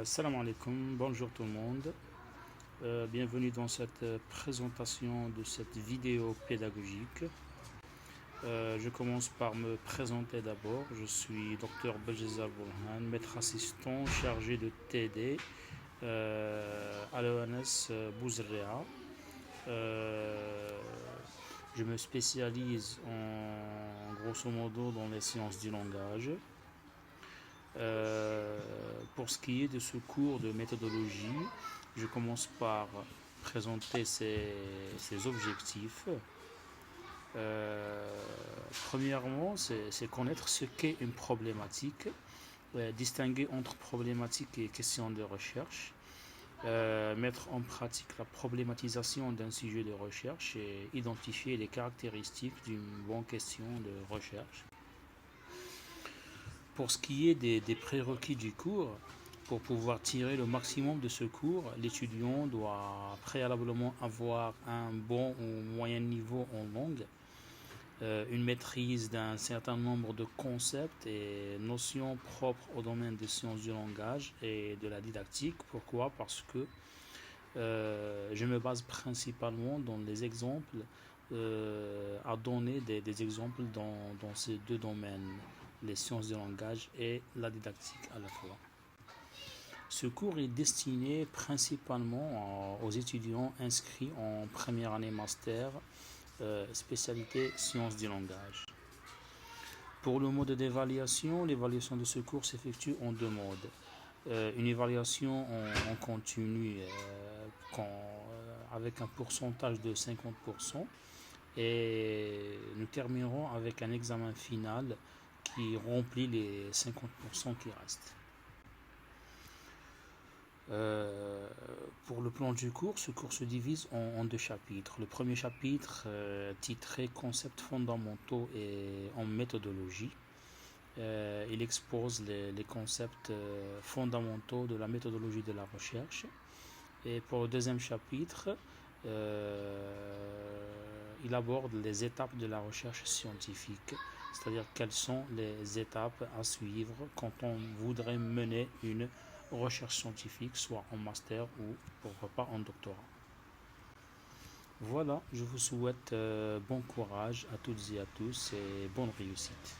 Salam alaikum, bonjour tout le monde. Bienvenue dans cette présentation de cette vidéo pédagogique. Je commence par me présenter d'abord. Je suis Dr Belgezar Bourhan, maître assistant chargé de TD à l'ENS Bouzrea. Je me spécialise en grosso modo dans les sciences du langage. Pour ce qui est de ce cours de méthodologie, je commence par présenter ses objectifs. Premièrement, c'est connaître ce qu'est une problématique, distinguer entre problématique et question de recherche, mettre en pratique la problématisation d'un sujet de recherche et identifier les caractéristiques d'une bonne question de recherche. Pour ce qui est des prérequis du cours, pour pouvoir tirer le maximum de ce cours, l'étudiant doit préalablement avoir un bon ou moyen niveau en langue, une maîtrise d'un certain nombre de concepts et notions propres au domaine des sciences du langage et de la didactique. Pourquoi? Parce que je me base principalement dans les exemples, à donner des exemples dans ces deux domaines, les sciences du langage et la didactique à la fois. Ce cours est destiné principalement aux étudiants inscrits en première année master, spécialité sciences du langage. Pour le mode d'évaluation, l'évaluation de ce cours s'effectue en deux modes. Une évaluation en continu avec un pourcentage de 50% et nous terminerons avec un examen final qui remplit les 50% qui restent. Pour le plan du cours, ce cours se divise en deux chapitres. Le premier chapitre, titré Concepts fondamentaux et en méthodologie, il expose les concepts fondamentaux de la méthodologie de la recherche. Et pour le deuxième chapitre, il aborde les étapes de la recherche scientifique, c'est-à-dire quelles sont les étapes à suivre quand on voudrait mener une recherche scientifique, soit en master ou pourquoi pas en doctorat. Voilà, je vous souhaite bon courage à toutes et à tous et bonne réussite.